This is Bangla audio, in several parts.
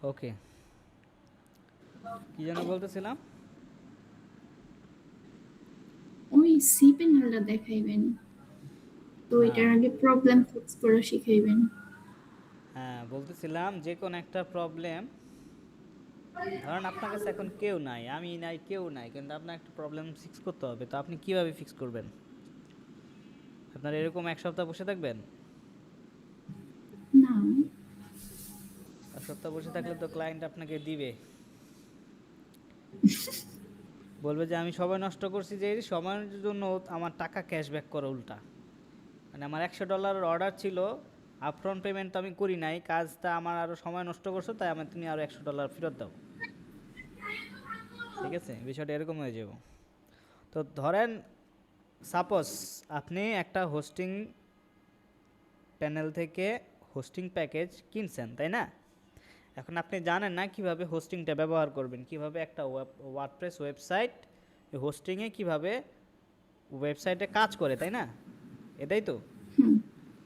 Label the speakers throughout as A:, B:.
A: ওকে, কি যেন বলতেছিলাম?
B: ওই সি প্যানেলটা দেখাইবেন, তো
A: হ্যাঁ
B: এটার আগে প্রবলেম ফিক্স করা শিখাইবেন।
A: হ্যাঁ, বলতেছিলাম যে কোনো একটা প্রবলেম, ধরেন আপনার কাছে এখন কেউ নাই, আমি নাই, কেউ নাই, কিন্তু আপনার একটা প্রবলেম ফিক্স করতে হবে, তো আপনি কিভাবে ফিক্স করবেন? আপনার এরকম এক সপ্তাহ বসে থাকবেন?
B: না,
A: এক সপ্তাহ বসে থাকলে তো ক্লায়েন্ট আপনাকে দিবে, বলবে যে আমি সময় নষ্ট করছি, যে এই সময়ের জন্য আমার টাকা ক্যাশব্যাক করো উল্টা। মানে আমার $100 অর্ডার ছিল, আপফ্রন্ট পেমেন্ট তো আমি করি নাই, কাজটা আমার আরও সময় নষ্ট করছো, তাই আমার তুমি আরও $100 ফেরত দাও। ঠিক আছে, বিষয়টা এরকম হয়ে যাব। তো ধরেন সাপোজ আপনি একটা হোস্টিং প্যানেল থেকে হোস্টিং প্যাকেজ কিনছেন, তাই না? এখন আপনি জানেন না কিভাবে হোস্টিংটা ব্যবহার করবেন, কিভাবে একটা ওয়ার্ডপ্রেস ওয়েবসাইট হোস্টিংয়ে কিভাবে ওয়েবসাইটে কাজ করে, তাই না? এটাই তো।
B: হুম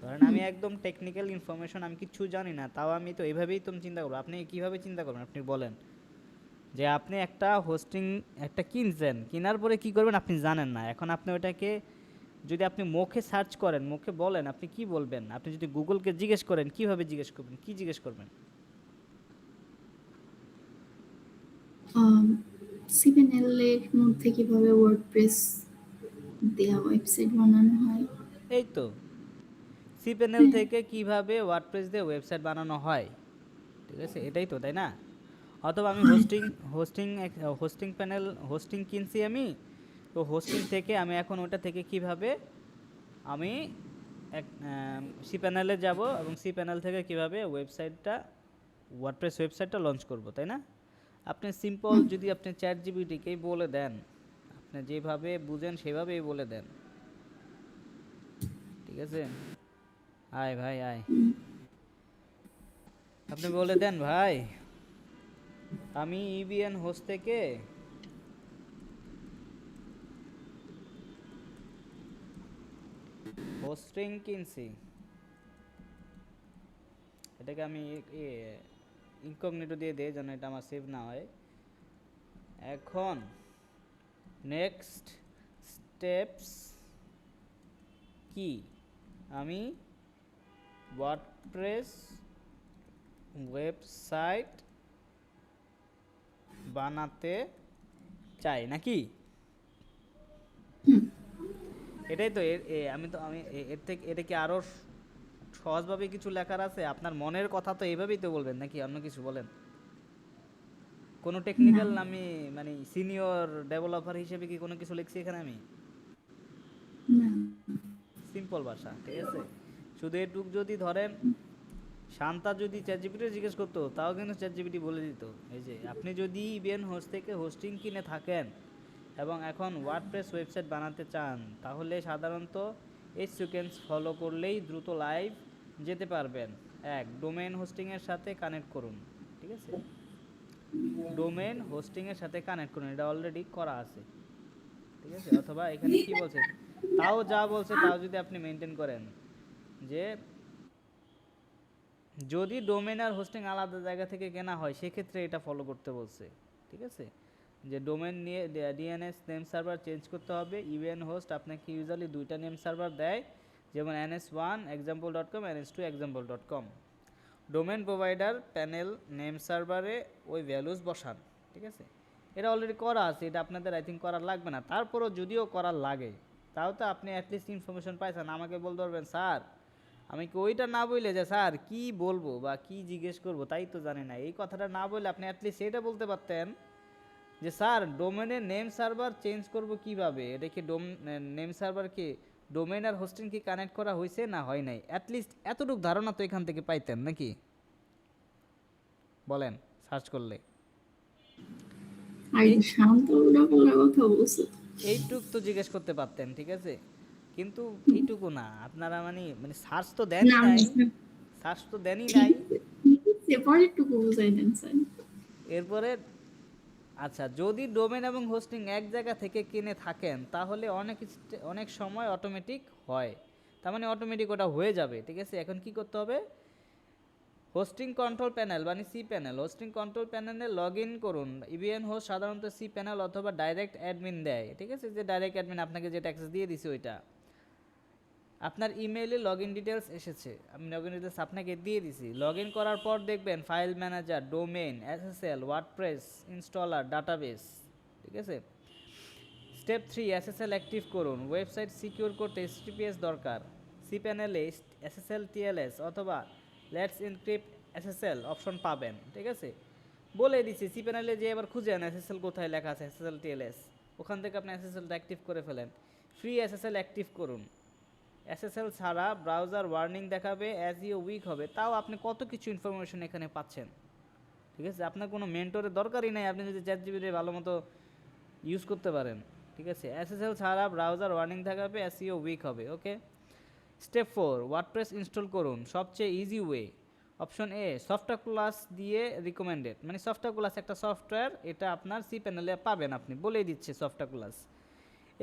A: ধরেন
B: হুম
A: আমি একদম টেকনিক্যাল ইনফরমেশন আমি কিচ্ছু জানি না, তাও আমি তো এইভাবেই তো চিন্তা করবো। আপনি কিভাবে চিন্তা করবেন আপনি বলেন? যে আপনি একটা হোস্টিং একটা কিনছেন, কেনার পরে কি করবেন আপনি জানেন না। এখন আপনি ওটাকে যদি আপনি মুখে সার্চ করেন, মুখে বলেন, আপনি কি বলবেন? আপনি যদি গুগলকে জিজ্ঞেস করেন, কিভাবে জিজ্ঞেস করবেন, কি জিজ্ঞেস করবেন?
B: সি প্যানেলের মধ্যে কিভাবে ওয়ার্ডপ্রেস দেয়া ওয়েবসাইট বানানো হয়।
A: এই তো, সি প্যানেল
B: হ্যাঁ,
A: থেকে কিভাবে ওয়ার্ডপ্রেস দিয়ে ওয়েবসাইট বানানো হয়, ঠিক আছে, এটাই তো, তাই না? অথবা আমি হোস্টিং হোস্টিং প্যানেল হোস্টিং কিনছি আমি, তো হোস্টিং থেকে আমি এখন ওটা থেকে কিভাবে আমি এক সি প্যানেলে যাব, এবং সি প্যানেল থেকে কিভাবে ওয়েবসাইটটা ওয়ার্ডপ্রেস ওয়েবসাইটটা লঞ্চ করব, তাই না? আপনি সিম্পল যদি আপনি চ্যাট জিপিটিকেই বলে দেন, আপনি যেভাবে বুঝেন সেভাবেই বলে দেন, ঠিক আছে, আয় ভাই আয়, আপনি বলে দেন ভাই আমি ইবিএন হোস্ট থেকে হোস্টিং কিনছি, এটাকে আমি ইনকগনিটো দিয়ে দেই যেন এটা আমার সেভ না হয়। এখন নেক্সট স্টেপস কি, আমি ওয়ার্ডপ্রেস ওয়েবসাইট বানাতে চাই নাকি? এটাই তো আমি তো এর থেকে এটা কি আরো সহজভাবে কিছু লেখার আছে? আপনার মনের কথা তো এইভাবেই তো বলবেন, নাকি অন্য কিছু বলেন? কোনো
B: না,
A: টেকনিক্যাল আমি মানে সিনিয়র ডেভেলপার হিসেবে কি কোনো কিছু লিখছি এখানে আমি?
B: না।
A: সিম্পল ভাষা, ঠিক আছে। শুধু এটুক যদি ধরেন, শান্তা যদি চ্যাটজিপিটি জিজ্ঞেস করতো, তাও কিন্তু চ্যাটজিপিটি বলে দিত। এই যে আপনি যদি ইবিএন হোস্ট থেকে হোস্টিং কিনে থাকেন এবং এখন ওয়ার্ডপ্রেস ওয়েবসাইট বানাতে চান, তাহলে সাধারণত এই সিকোয়েন্স ফলো করলেই দ্রুত লাইভ যেতে পারবেন। এক, ডোমেইন হোস্টিংয়ের সাথে কানেক্ট করুন, ঠিক আছে, ডোমেইন হোস্টিংয়ের সাথে কানেক্ট করুন, এটা অলরেডি করা আছে, ঠিক আছে। অথবা এখানে কি বলছে, তাও যা বলছে তাও যদি আপনি মেনটেন করেন, যে যদি ডোমেন আর হোস্টিং আলাদা জায়গা থেকে কেনা হয় সেক্ষেত্রে এটা ফলো করতে বলছে, ঠিক আছে। যে ডোমেন নিয়ে ডিএনএস নেম সার্ভার চেঞ্জ করতে হবে। ইউএন হোস্ট আপনাকে ইউজুয়ালি দুইটা নেম সার্ভার দেয়, যেমন NS1 example.com, NS2 example.com। Domain provider panel name সার্ভারে ওই ভ্যালুস বসান, ঠিক আছে। এটা অলরেডি করা আছে, এটা আপনাদের আই থিঙ্ক করার লাগবে না। তারপরও যদিও করার লাগে, তাও তো আপনি অ্যাটলিস্ট ইনফরমেশন পাইছেন। আমাকে বলতে পারবেন স্যার, আমি কি ওইটা না বললে যে স্যার কি বলবো বা কি জিজ্ঞেস করবো তাই তো জানি না, এই কথাটা না বলে আপনি অ্যাটলিস্ট সেটা বলতে পারতেন যে স্যার ডোমেনের নেম সার্ভার চেঞ্জ করব কিভাবে, এটা কি নেম সার্ভার কি ডোমেন আর হোস্টিং কি কানেক্ট করা হয়েছে না হয় নাই, অ্যাটলিস্ট এতটুকু ধারণা তো এখান থেকে পাইতেন নাকি? বলেন, সার্চ করলে
B: আর
A: এই
B: শান্ত উল্টাপাল্টা কথা বলছো।
A: এইটুক তো জিজ্ঞেস করতে পারতেন, ঠিক আছে। কিন্তু এইটুকু না, আপনারা মানে মানে সার্চ তো দেনই
B: না,
A: নাই, সার্চ তো দেনই
B: ঠিক
A: নাই।
B: আছে, ঠিক আছে, পরেরটুকু বুঝাই দেন স্যার।
A: এরপরে আচ্ছা, যদি ডোমেন এবং হোস্টিং এক জায়গা থেকে কিনে থাকেন তাহলে অনেক সময় অটোমেটিক হয়, তার মানে অটোমেটিক ওটা হয়ে যাবে, ঠিক আছে। এখন কি করতে হবে, হোস্টিং কন্ট্রোল প্যানেল মানে সি প্যানেল, হোস্টিং কন্ট্রোল প্যানেলে লগ ইন করুন। ইভিএন হোস্ট সাধারণত সি প্যানেল অথবা ডাইরেক্ট অ্যাডমিন দেয়, ঠিক আছে, যে ডাইরেক্ট অ্যাডমিন আপনাকে যেটা অ্যাক্সেস দিয়ে দিছে ওইটা। আপনার ইমেইলে লগ ইন ডিটেলস এসেছে, আমি লগ ইন ডিটেলস আপনাকে দিয়ে দিছি। লগ ইন করার পর দেখবেন file manager, domain, SSL, WordPress, installer, database, ঠিক আছে। স্টেপ 3, এসএসএল অ্যাক্টিভ করুন। ওয়েবসাইট সিকিউর করতে HTTPS দরকার। সি প্যানেলে SSL TLS অথবা লেটস এনক্রিপ্ট SSL অপশন পাবেন, ঠিক আছে। বলে দিছি সি প্যানেলে যে এবার খুঁজেন SSL কোথায় লেখা আছে, SSL TLS, ওখান থেকে আপনি SSLটা অ্যাক্টিভ করে ফেলেন। ফ্রি SSL অ্যাক্টিভ করুন। SSL ছাড়া ব্রাউজার ওয়ার্নিং দেখাবে, অ্যাজ ইউ উইক হবে, তাও আপনি কত কিছু ইনফরমেশন এখানে পাচ্ছেন, ঠিক আছে। আপনার কোনো মেন্টরের দরকারই নাই, আপনি যদি ChatGPT ভালো মতো ইউজ করতে পারেন, ঠিক আছে। SSL ছাড়া ব্রাউজার ওয়ার্নিং দেখাবে, SEO উইক হবে, ওকে। স্টেপ 4, ওয়ার্ডপ্রেস ইনস্টল করুন। সবচেয়ে ইজি ওয়ে, অপশন এ সফটওয়্যার ক্লাস দিয়ে রিকমেন্ডেড, মানে সফটওয়্যার ক্লাস একটা সফটওয়্যার, এটা আপনার সি প্যানেলে পাবেন, আপনি বলেই দিচ্ছে সফটওয়্যার ক্লাস।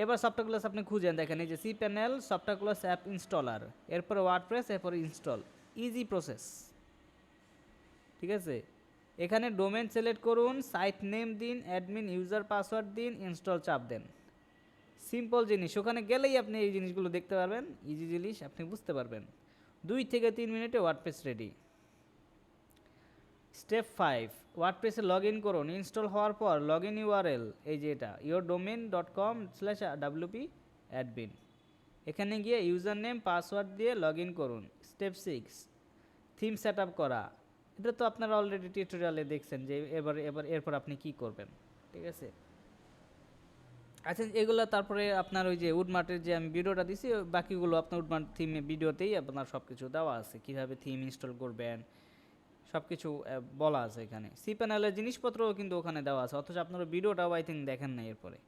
A: এবার সফটওয়্যার ক্লাস আপনি খুঁজেন, দেখেন এই যে C panel software class app installer, এরপরে ওয়ার্ডপ্রেস, এরপরে ইনস্টল, ইজি প্রসেস, ঠিক আছে। এখানে ডোমেন সিলেক্ট করুন, সাইট নেম দিন, অ্যাডমিন ইউজার পাসওয়ার্ড দিন, ইনস্টল চাপ দেন। সিম্পল জিনিস, ওখানে গেলেই আপনি এই জিনিসগুলো দেখতে পারবেন, ইজি জিনিস, আপনি বুঝতে পারবেন। 2 থেকে 3 মিনিটে ওয়ার্ডপ্রেস রেডি। স্টেপ 5, ওয়ার্ডপ্রেসে লগ ইন করুন। ইনস্টল হওয়ার পর লগ ইন ইউআরএল, এই যে এটা yourdomain.com/wp admin, এখানে গিয়ে ইউজার নেম পাসওয়ার্ড দিয়ে লগ ইন করুন। স্টেপ 6, থিম সেট আপ করা। এটা তো আপনারা অলরেডি টিউটোরিয়ালে দেখছেন যে এরপর আপনি কি করবেন, ঠিক আছে। আচ্ছা, এগুলো তারপরে আপনার ওই যে উডমার্টের যে আমি ভিডিওটা দিছি, বাকিগুলো আপনার উডমার্ট থিমে ভিডিওতেই আপনার সব কিছু দেওয়া আছে, কীভাবে থিম ইনস্টল করবেন সব কিছু বলা আছে এখানে। সি প্যানেলের জিনিসপত্রও কিন্তু ওখানে দেওয়া আছে, অথচ আপনারা ভিডিওটাও আই থিঙ্ক দেখেন না। এরপরে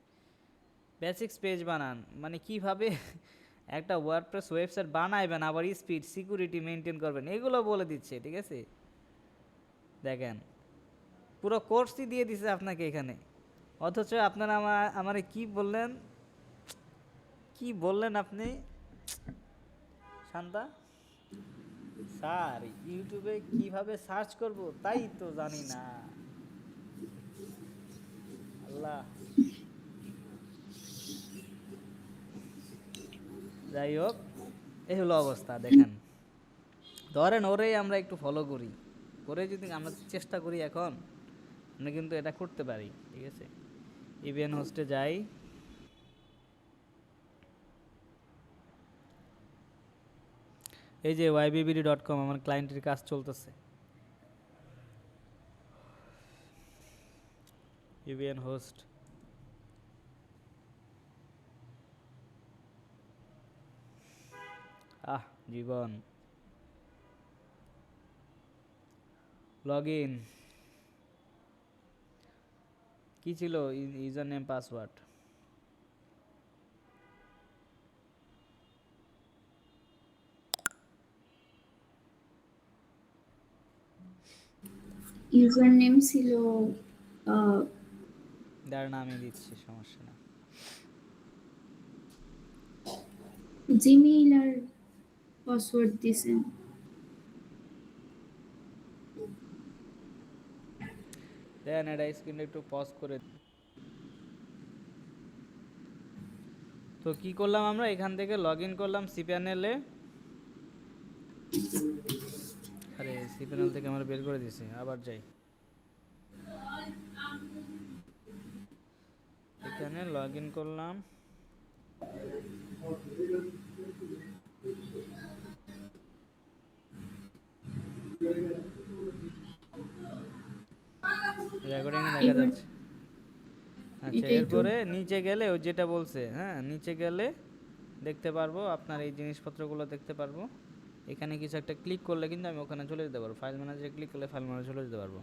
A: বেসিক্স পেজ বানান, মানে কিভাবে একটা ওয়ার্ডপ্রেস ওয়েবসাইট বানাইবেন, আবার স্পিড সিকিউরিটি মেনটেন করবেন, এগুলো বলে দিচ্ছে, ঠিক আছে। দেখেন পুরো কোর্সই দিয়ে দিছে আপনাকে এখানে, অথচ আপনারা আমারে কি বললেন আপনি শান্তা স্যার, ইউটিউবে কিভাবে সার্চ করব তাই তো জানি না। আল্লাহ, যাই হোক, এই হলো অবস্থা। দেখেন, ধরেন ওরে আমরা একটু ফলো করি, করে যদি আমরা চেষ্টা করি এখন, আমরা কিন্তু এটা করতে পারি, ঠিক আছে। ইভিএন হোস্টে যাই, এই যে ybbd.com আমার ক্লায়েন্টের কাজ চলতেছে। ইভিএন হোস্ট, জীবন, লগ ইন, কী ছিল user name password,
B: user name ছিল
A: যার নামে দিচ্ছি, সমস্যা না।
B: জিমেইল আর পাসওয়ার্ড দিছেন।
A: দেন এটা স্ক্রিনটা একটু পজ করে। তো কি করলাম আমরা, এখান থেকে লগ ইন করলাম সি প্যানেলে। আরে সি প্যানেল থেকে আমরা বের করে দিছি, আবার যাই, এখানে লগ ইন করলাম। রেকর্ডিং দেখা যাচ্ছে। আচ্ছা, এরপরে নিচে গেলে ও যেটা বলছে, হ্যাঁ নিচে গেলে দেখতে পারবো আপনার এই জিনিসপত্রগুলো দেখতে পারবো। এখানে কিছু একটা ক্লিক করলে কিন্তু আমি ওখানে চলে যেতে পারবো, ফাইল ম্যানেজারে ক্লিক করলে ফাইল ম্যানেজারে চলে যেতে পারবো।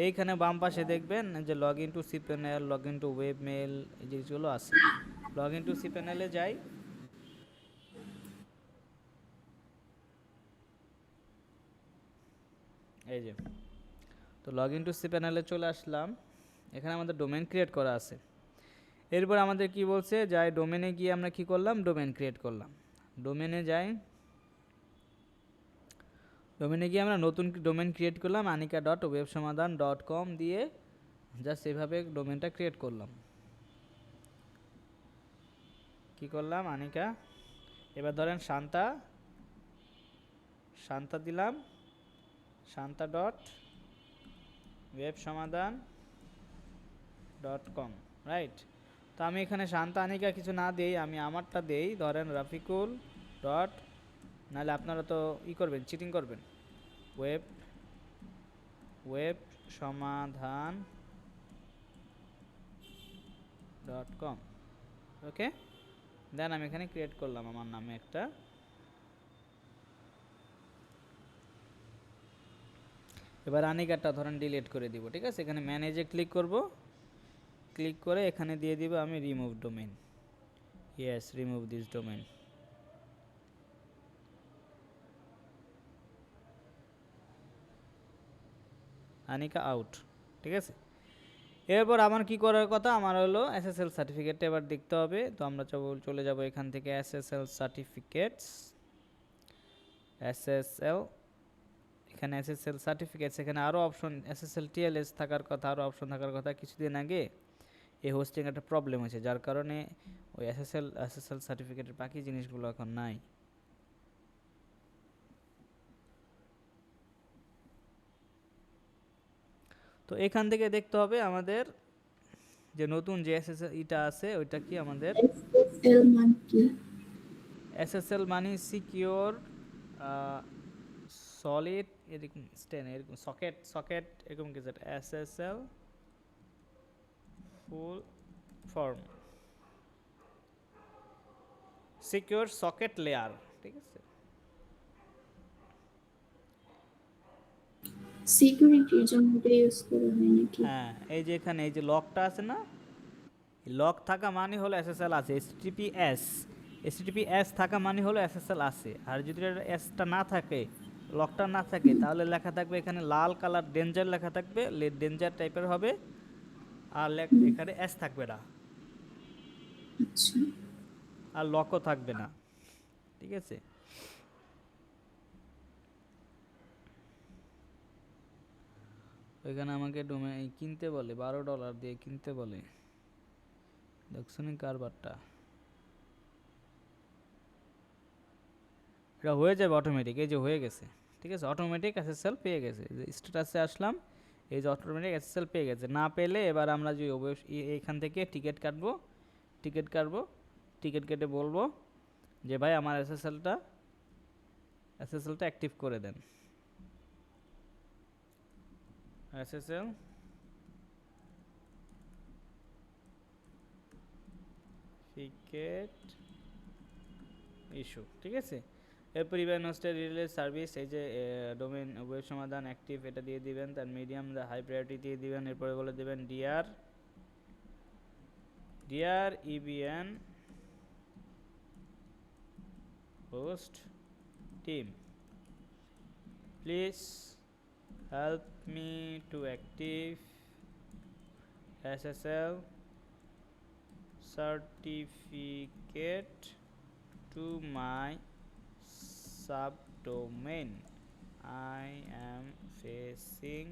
A: এইখানে বাম পাশে দেখবেন যে log in to C panel, log in to web mail, এই জিনিসগুলো আছে। লগ ইন টু সি প্যানেলে যাই, এই যে, তো লগ ইন টু সি প্যানেলে চলে আসলাম। এখানে আমাদের ডোমেন ক্রিয়েট করা আছে। এরপর আমাদের কি বলছে, যাই ডোমেনে গিয়ে আমরা কি করলাম, ডোমেন ক্রিয়েট করলাম। ডোমেনে যাই, ডোমেনে গিয়ে আমরা নতুন ডোমেন ক্রিয়েট করলাম anika.websamadan.com দিয়ে জাস্ট এভাবে ডোমেনটা ক্রিয়েট করলাম। কি করলাম আনিকা, এবার ধরেন শান্তা শান্তা দিলাম, শান্তা ডট ওয়েব সমাধান .com, রাইট। তো আমি এখানে শান্তা আনিকা কিছু না দেই, আমি আমারটা দেই, ধরেন রাফিকুল ডট, নাহলে আপনারা তো করবেন, চিটিং করবেন, ওয়েব সমাধান .com, ওকে। দেন আমি এখানে ক্রিয়েট করলাম আমার নামে একটা। এবার আনিকাটা ধরেন ডিলিট করে দিব, ঠিক আছে। এখানে ম্যানেজে ক্লিক করব, ক্লিক করে এখানে দিয়ে দিব আমি remove domain, yes remove this domain. Anika out, ঠিক আছে। এরপর আমার কি করার কথা, আমার হলো এসএসএল সার্টিফিকেটটা এবার দেখতে হবে। তো আমরা চলে যাব এখান থেকে এসএসএল সার্টিফিকেটস, এসএসএল, এখানে এসএসএল সার্টিফিকেটস, এখানে আরও অপশন এসএসএল টিএলএস থাকার কথা, আরও অপশন থাকার কথা। কিছুদিন আগে এই হোস্টিং একটা প্রবলেম হয়েছে, যার কারণে ওই এসএসএল সার্টিফিকেটের বাকি জিনিসগুলো এখন নাই। তো এখান থেকে দেখতে হবে আমাদের যে নতুন যে এসএসএল ইটা আছে ওইটা কি আমাদের
B: এসএসএল মানে কি?
A: এসএসএল মানে সিকিউর সলিড এরকম স্টেন, এরকম সকেট এরকম কিছু, SSL full form secure socket layer, ঠিক আছে।
B: সিকিউরিটির জন্য এটা ইউজ করা হয় নাকি?
A: হ্যাঁ, এই যে এখানে এই যে লকটা আছে না, লক থাকা মানে হলো এসএসএল আছে, এসটিটিপিএস থাকা মানে হলো এসএসএল আছে। আর যদি এসটা না থাকে, লকটা না থাকে, তাহলে লেখা থাকবে এখানে লাল কালার ডেঞ্জার লেখা থাকবে, ডেঞ্জার টাইপের হবে, আর এখানে এস থাকবে না,
B: আচ্ছা,
A: আর লকও থাকবে না, ঠিক আছে। ওইখানে আমাকে ডোমেইন কিনতে বলে, $12 দিয়ে কিনতে বলে, দেখছেন কারবারটা। এটা হয়ে যাবে অটোমেটিক, এই যে হয়ে গেছে, ঠিক আছে। অটোমেটিক এসএসএল পেয়ে গেছে, যে স্ট্যাটাসে আসলাম, এই যে অটোমেটিক এসএসএল পেয়ে গেছে। না পেলে এবার আমরা যে এইখান থেকে টিকিট কাটবো, টিকিট কেটে বলবো যে ভাই আমার এসএসএলটা অ্যাক্টিভ করে দেন। এসএসএল টিকিট ইস্যু, ঠিক আছে। এরপর ইভেন হোস্টের রিলে সার্ভিস, এই যে ডোমেইন ওয়েব সমাধান অ্যাক্টিভ, এটা দিয়ে দিবেন। তার মিডিয়াম হাই প্রায়োরিটি দিয়ে দিবেন। এরপরে বলে দেবেন dear EBN host team, please help me to active SSL certificate to my subdomain. I am facing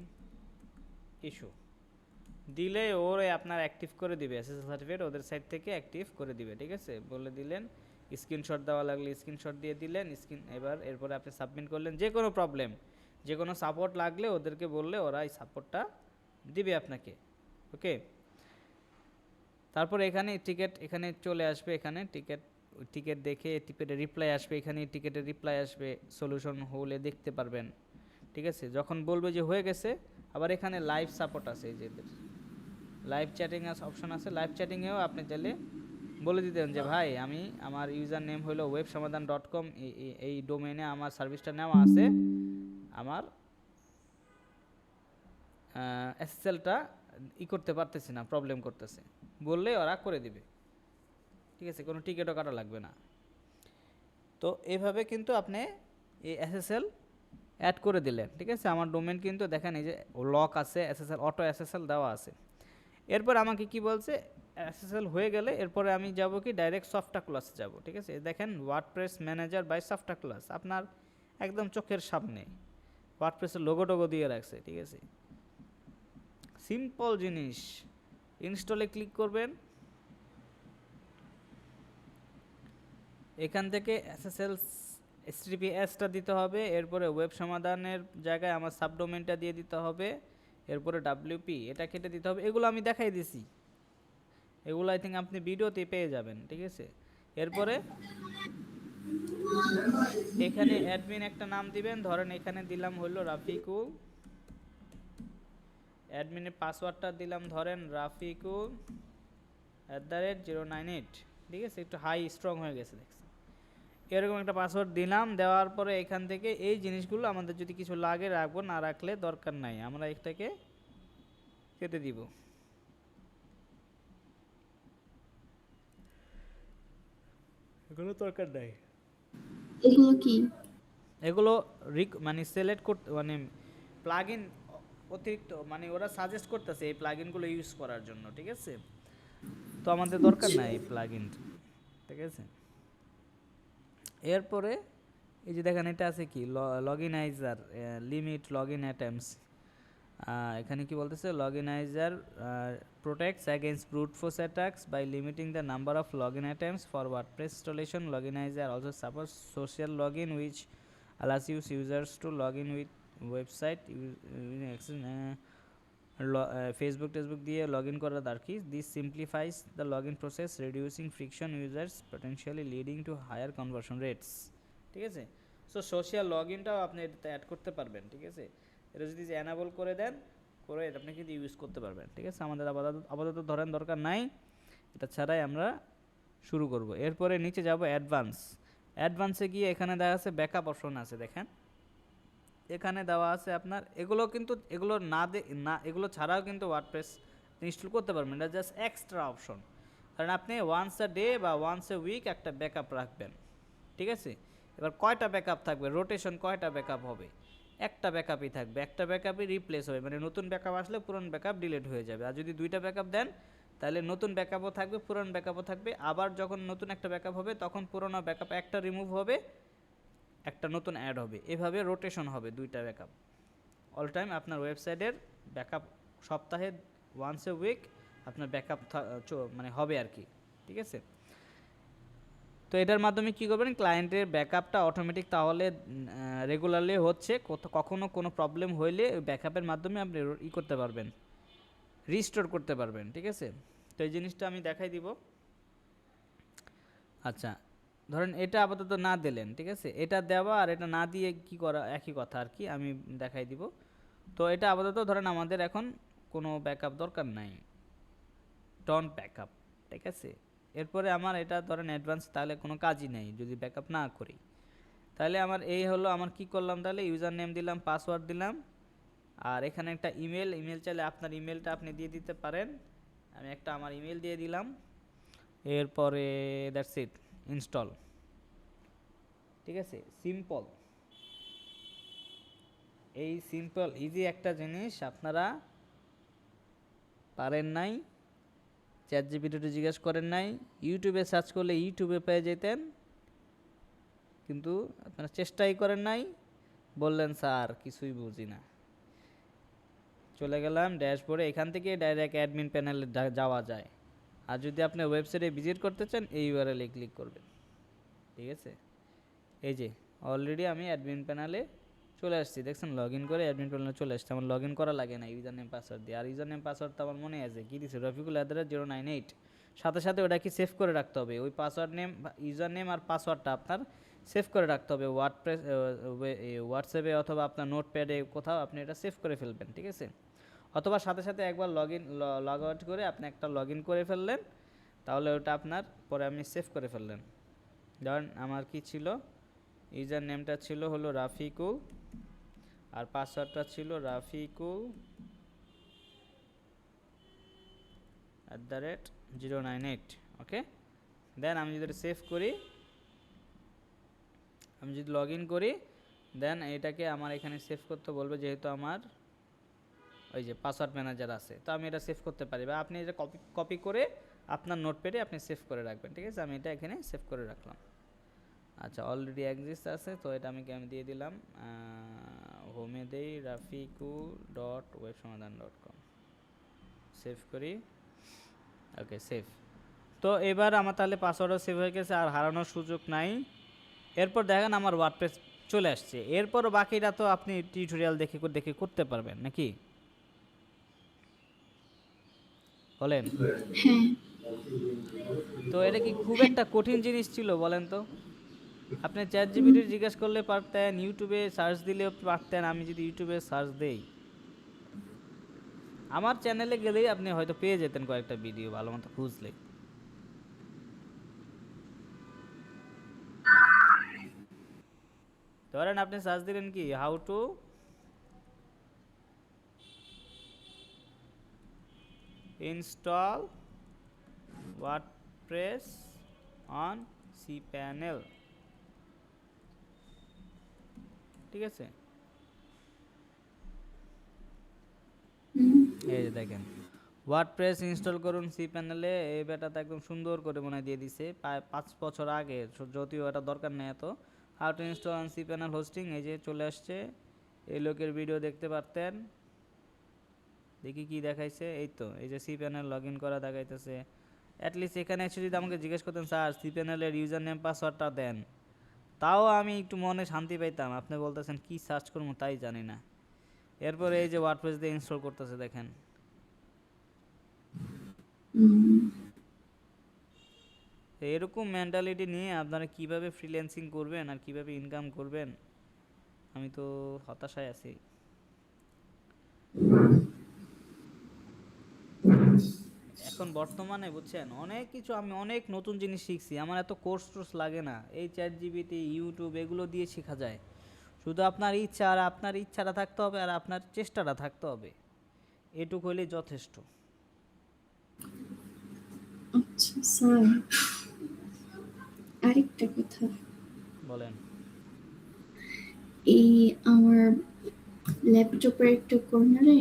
A: issue. দিলে ওরে আপনার অ্যাক্টিভ করে দিবে, এসএসএল সার্টিফিকেট ওদের সাইট থেকে অ্যাক্টিভ করে দিবে, ঠিক আছে। বলে দিলেন, স্ক্রিনশট দেওয়া লাগলে স্ক্রিনশট দিয়ে দিলেন, এরপরে আপনি সাবমিট করলেন। যে কোনো প্রবলেম, যে কোনো সাপোর্ট লাগলে ওদেরকে বললে ওরা এই সাপোর্টটা দিবে আপনাকে, ওকে। তারপর এখানে এখানে চলে আসবে, এখানে টিকিট দেখে টিকিটের রিপ্লাই আসবে, এখানে টিকিটের রিপ্লাই আসবে, সলিউশন হলে দেখতে পারবেন, ঠিক আছে। যখন বলবে যে হয়ে গেছে, আবার এখানে লাইভ সাপোর্ট আছে, এই যে লাইভ চ্যাটিং অপশন আছে। লাইভ চ্যাটিংয়েও আপনি চাইলে বলে দিতেন যে ভাই আমি আমার ইউজার নেম হলো websamadan.com, এই ডোমেইনে আমার সার্ভিসটা নেওয়া আছে, আমার এসএসএলটা করতে পারতেছি না, প্রবলেম করতেছে, বললে ওরা করে দিবে, ঠিক আছে। কোনো টিকিটও কাটা লাগবে না। তো এইভাবে কিন্তু আপনি এই এসএসএল অ্যাড করে দিলেন, ঠিক আছে। আমার ডোমেন কিন্তু দেখেন এই যে লক আছে, এসএসএল অটো এসএসএল দেওয়া আছে। এরপর আমাকে কি বলছে, এসএসএল হয়ে গেলে এরপরে আমি যাব কি ডাইরেক্ট সফটওয়্যার ক্লাসে যাব, ঠিক আছে। দেখেন WordPress manager by software class আপনার একদম চোখের সামনে। ওয়ার্ডপ্রেসের লোগো টোগো দিয়ে রাখছে, ঠিক আছে। সিম্পল জিনিস। ইনস্টলে ক্লিক করবেন, এখান থেকে SSL HTTPS-টা দিতে হবে, এরপরে ওয়েব সমাধানের জায়গায় আমার সাবডোমেনটা দিয়ে দিতে হবে, এরপরে WP এটা কেটে দিতে হবে। এগুলো আমি দেখাই দিছি, এগুলো আই থিঙ্ক আপনি ভিডিওতে পেয়ে যাবেন, ঠিক আছে। এরপরে এখানে অ্যাডমিন একটা নাম দিবেন, ধরেন এখানে দিলাম হলো রাফিকুল, অ্যাডমিনের পাসওয়ার্ডটা দিলাম ধরেন রাফিকুল @098, ঠিক আছে। একটু হাই স্ট্রং হয়ে গেছে দেখছেন, এরকম একটা পাসওয়ার্ড দিলাম। দেওয়ার পরে এখান থেকে এই জিনিসগুলো আমাদের যদি কিছু লাগে রাখবো, না রাখলে দরকার নাই, আমরা এটাকে কেটে দিব। এগুলো দরকার নাই,
B: এগুলো কি?
A: এগুলো মানে সিলেক্ট করতে, মানে প্লাগইন অতিরিক্ত, মানে ওরা সাজেস্ট করতেছে এই প্লাগইনগুলো ইউজ করার জন্য, ঠিক আছে। তো আমাদের দরকার নাই এই প্লাগইন, ঠিক আছে। এরপরে এই যে দেখেন এটা আছে কি, লগইনাইজার লিমিট লগইন অ্যাটেম্পটস। এখানে কি বলতেছে, লগইনাইজার protects against brute force attacks by limiting the number of login attempts for WordPress installation. Loginizer also supports social login, which allows users to log in with website Facebook টেসবুক দিয়ে লগ ইন করার আর কি। This simplifies the log in process, reducing friction users, potentially leading to higher conversion rates, ঠিক আছে। সো সোশ্যাল লগ ইনটাও আপনি এটাতে অ্যাড করতে পারবেন, ঠিক আছে। এটা যদি যে অ্যানাবল করে দেন, করে আপনি কিন্তু ইউজ করতে পারবেন, ঠিক আছে। আমাদের আপাতত ধরেন দরকার নাই, এটা ছাড়াই আমরা শুরু করব। এরপরে নিচে যাব অ্যাডভান্সে গিয়ে এখানে দেখা আছে ব্যাকআপ অপশন আছে, দেখেন এখানে দেওয়া আছে আপনার। এগুলো কিন্তু এগুলো না এগুলো ছাড়াও কিন্তু ওয়ার্ডপ্রেস ইনস্টল করতে পারবেন, এটা জাস্ট এক্সট্রা অপশন। কারণ আপনি ওয়ান্স আ ডে বা ওয়ান্স এ উইক একটা ব্যাকআপ রাখবেন, ঠিক আছে। এবার কয়টা ব্যাকআপ থাকবে, রোটেশন কয়টা ব্যাকআপ হবে, একটা ব্যাকআপই থাকবে, একটা ব্যাকআপই রিপ্লেস হবে, মানে নতুন ব্যাকআপ আসলে পুরনো ব্যাকআপ ডিলিট হয়ে যাবে। আর যদি দুইটা ব্যাকআপ দেন তাহলে নতুন ব্যাকআপও থাকবে, পুরনো ব্যাকআপও থাকবে। আবার যখন নতুন একটা ব্যাকআপ হবে তখন পুরনো ব্যাকআপ একটা রিমুভ হবে, একটা নতুন অ্যাড হবে, এভাবে রোটেশন হবে দুইটা ব্যাকআপ। অল টাইম আপনার ওয়েবসাইটের ব্যাকআপ সপ্তাহে ওয়ান্স এ উইক আপনার ব্যাকআপ মানে হবে আর কি, ঠিক আছে। তো এটার মাধ্যমে কী করবেন, ক্লায়েন্টের ব্যাকআপটা অটোমেটিক তাহলে রেগুলারলি হচ্ছে, কখনো কোনো প্রবলেম হইলে ব্যাকআপের মাধ্যমে আপনি করতে পারবেন, রিস্টোর করতে পারবেন, ঠিক আছে। তো এই জিনিসটা আমি দেখাই দিব। আচ্ছা, ধরেন এটা আপাতত না দিলেন, ঠিক আছে, এটা দেওয়া আর এটা না দিয়ে কি করা একই কথা আর কি, আমি দেখাই দিব। তো এটা আপাতত ধরেন আমাদের এখন কোনো ব্যাকআপ দরকার নাই, ডন্ট ব্যাকআপ, ঠিক আছে। এরপরে আমার এটা ধরেন অ্যাডভান্স, তাহলে কোনো কাজই নেই যদি ব্যাকআপ না করি। তাহলে আমার এই হলো, আমার কি করলাম, তাহলে ইউজার নেম দিলাম, পাসওয়ার্ড দিলাম, আর এখানে একটা ইমেল চাইলে আপনার ইমেলটা আপনি দিয়ে দিতে পারেন, আমি একটা আমার ইমেল দিয়ে দিলাম। এরপরে দ্যাটস ইট, ইনস্টল, ঠিক আছে। সিম্পল, এই সিম্পল ইজি একটা জিনিস আপনারা পারেন নাই, চ্যাটজিপিটিতে জিজ্ঞেস করেন নাই, ইউটিউবে সার্চ করলে ইউটিউবে পেয়ে যেতেন, কিন্তু আপনারা চেষ্টাই করেন নাই, বললেন স্যার কিছুই বুঝি না। চলে গেলাম ড্যাশবোর্ডে, এখান থেকে ডাইরেক্ট অ্যাডমিন প্যানেলে যাওয়া যায়। আর যদি আপনি ওয়েবসাইটে ভিজিট করতে চান এই ইউআরএলে ক্লিক করবেন, ঠিক আছে। এই যে অলরেডি আমি অ্যাডমিন প্যানেলে চলে আসছি, দেখছেন লগ ইন করে অ্যাডমিন প্যানেলে চলে আসছে। আমার লগ ইন করা লাগে না ইউজার নেম পাসওয়ার্ড দিয়ে। আর ইউজার নেম পাসওয়ার্ড তো আমার মনে আছে, কী দিচ্ছে, রফিকুল @098, সাথে সাথে ওটা কি সেভ করে রাখতে হবে, ওই পাসওয়ার্ড নেম, ইউজার নেম আর পাসওয়ার্ডটা আপনার সেভ করে রাখতে হবে হোয়াটসঅ্যাপে অথবা আপনার নোটপ্যাডে কোথাও আপনি এটা সেভ করে ফেলবেন, ঠিক আছে। অথবা সাথে সাথে একবার লগ আউট করে আপনি একটা লগ ইন করে ফেললেন, তাহলে ওটা আপনার পরে আপনি সেভ করে ফেললেন। ধরেন আমার কি ছিল, ইউজার নেমটা ছিল হলো রাফিকুল আর পাসওয়ার্ডটা ছিল রাফিকুল @098, ওকে। দেন আমি যদি সেভ করি, আমি যদি লগ ইন করি, দেন এটাকে আমার এখানে সেভ করতে বলবে, যেহেতু আমার ওই যে পাসওয়ার্ড ম্যানেজার আছে, তো আমি এটা সেভ করতে পারি, বা আপনি এটা কপি করে আপনার নোটপ্যাডে আপনি সেভ করে রাখবেন, ঠিক আছে। আমি এটা এখানে সেভ করে রাখলাম। আচ্ছা, অলরেডি এক্সিস্ট আছে, তো এটা আমি দিয়ে দিলাম হোমে দেই rafiku.websamadan.com, সেভ করি। ওকে, সেভ। তো এবার আমার তাহলে পাসওয়ার্ডও সেভ হয়ে গেছে, আর হারানোর সুযোগ নাই। এরপর দেখেন আমার ওয়ার্ডপ্রেস চলে আসছে। এরপর বাকিটা তো আপনি টিউটোরিয়াল দেখে দেখে করতে পারবেন নাকি বলেন?
B: হ্যাঁ,
A: তো এটা কি খুব
B: হ্যাঁ।
A: একটা কঠিন জিনিস ছিল বলেন তো? আপনি চ্যাট জিপিটি জিজ্ঞেস করলে পারতেন, ইউটিউবে সার্চ দিলেও পারতেন। আমি যদি ইউটিউবে সার্চ দেই, আমার চ্যানেলে গেলেই আপনি হয়তো পেয়ে যেতেন কয়েকটা ভিডিও ভালো মতো খুঁজলে। ধরেন আপনি সার্চ দিলেন কি how to install WordPress on cPanel, ঠিক আছে? এই যে দেখেন ওয়ার্ডপ্রেস ইনস্টল করুন cPanel-এ। এই বেটাটা একদম সুন্দর করে মনে দিয়ে দিছে, প্রায় 5 বছর আগে, যদিও এটা দরকার নেই এত। How to install on cPanel hosting, এই যে চলে আসছে। এই লোকের ভিডিও দেখতে পারতেন। দেখি কি দেখাইছে, এই তো এই যে cPanel লগ ইন করা দেখাইতেছে। অ্যাটলিস্ট এখানে এসে যদি আমাকে জিজ্ঞেস করতেন স্যার cPanel-এর ইউজার নেম পাসওয়ার্ডটা দেন, তাও আমি একটু মনে শান্তি পাইতাম। আপনি বলতেছেন কি সার্চ করবো তাই জানি না। এরপরে এই যে ওয়ার্ডপ্রেস দিয়ে ইনস্টল করতেছে দেখেন। এরকম মেন্টালিটি নিয়ে আপনারা কিভাবে ফ্রিল্যান্সিং করবেন আর কিভাবে ইনকাম করবেন, আমি তো হতাশায় আছি। এখন বর্তমানে বুঝছেন অনেক কিছু, আমি অনেক নতুন জিনিস শিখছি। আমার এত কোর্স টোর্স লাগে না, এই চ্যাট জিপিটি, ইউটিউব এগুলো দিয়ে শেখা যায়। শুধু আপনার ইচ্ছা, আর আপনার ইচ্ছাটা থাকতে হবে, আর আপনার চেষ্টাটা থাকতে হবে। এটুকু হলেই যথেষ্ট।
B: আচ্ছা স্যার, আরেকটা কথা।
A: বলেন।
B: এই আমার ল্যাপটপের একটা কর্নারে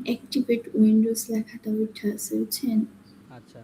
B: অ্যাক্টিভেট উইন্ডোজ লেখাটা উঠে আছে, বুঝছেন?
A: আচ্ছা।